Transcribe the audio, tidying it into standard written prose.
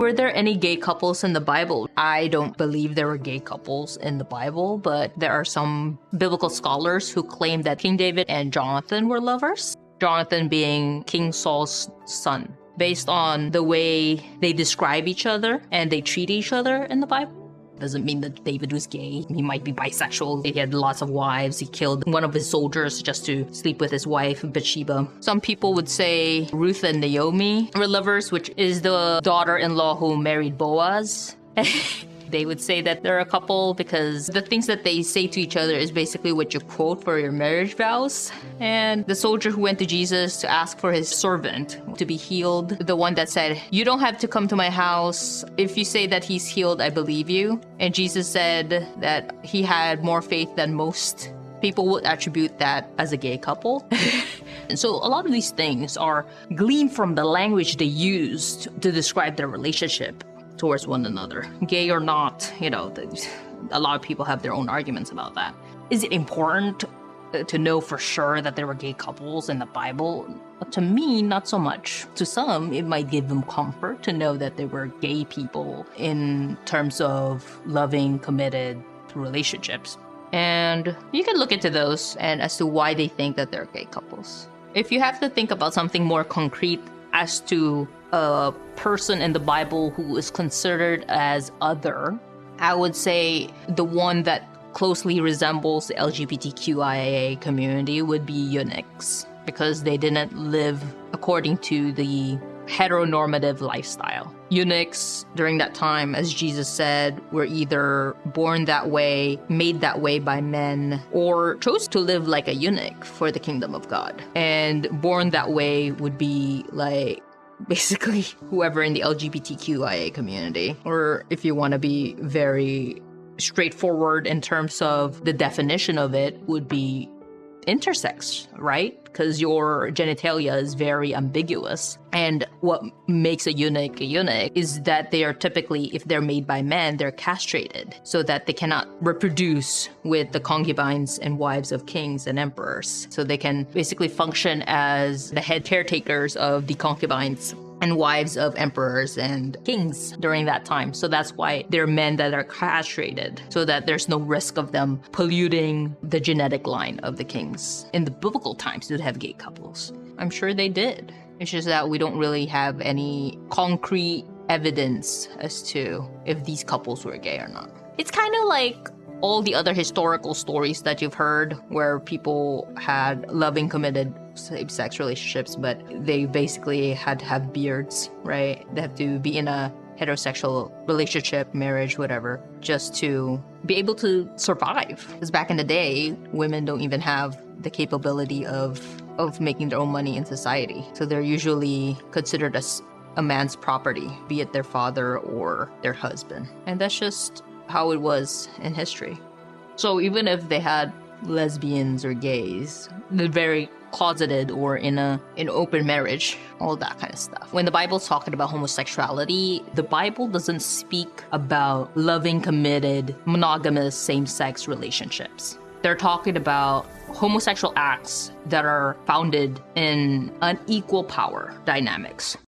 Were there any gay couples in the Bible? I don't believe there were gay couples in the Bible, but there are some biblical scholars who claim that King David and Jonathan were lovers. Jonathan being King Saul's son, based on the way they describe each other and they treat each other in the Bible. Doesn't mean that David was gay. He might be bisexual. He had lots of wives. He killed one of his soldiers just to sleep with his wife, Bathsheba. Some people would say Ruth and Naomi were lovers, which is the daughter-in-law who married Boaz. They would say that they're a couple because the things that they say to each other is basically what you quote for your marriage vows. And the soldier who went to Jesus to ask for his servant to be healed, the one that said, "You don't have to come to my house. If you say that he's healed, I believe you." And Jesus said that he had more faith than most. People would attribute that as a gay couple. And so a lot of these things are gleaned from the language they used to describe their relationship towards one another. Gay or not, a lot of people have their own arguments about that. Is it important to know for sure that there were gay couples in the Bible? To me, not so much. To some, it might give them comfort to know that there were gay people in terms of loving, committed relationships. And you can look into those and as to why they think that they're gay couples. If you have to think about something more concrete as to a person in the Bible who is considered as other, I would say the one that closely resembles the LGBTQIA community would be eunuchs, because they didn't live according to the heteronormative lifestyle. Eunuchs during that time, as Jesus said, were either born that way, made that way by men, or chose to live like a eunuch for the kingdom of God. And born that way would be like basically whoever in the LGBTQIA community, or if you want to be very straightforward in terms of the definition of it, would be intersex, right? Because your genitalia is very ambiguous. And what makes a eunuch is that they are typically, if they're made by men, they're castrated so that they cannot reproduce with the concubines and wives of kings and emperors. So they can basically function as the head caretakers of the concubines and wives of emperors and kings during that time. So that's why they're men that are castrated, so that there's no risk of them polluting the genetic line of the kings. In the biblical times, did have gay couples? I'm sure they did. It's just that we don't really have any concrete evidence as to if these couples were gay or not. It's kind of like all the other historical stories that you've heard where people had loving, committed same-sex relationships, but they basically had to have beards, right? They have to be in a heterosexual relationship, marriage, whatever, just to be able to survive. Because back in the day, women don't even have the capability of making their own money in society. So they're usually considered as a man's property, be it their father or their husband. And that's just how it was in history. So even if they had lesbians or gays, they're very closeted or in open marriage, all that kind of stuff. When the Bible's talking about homosexuality, the Bible doesn't speak about loving, committed, monogamous same-sex relationships. They're talking about homosexual acts that are founded in unequal power dynamics.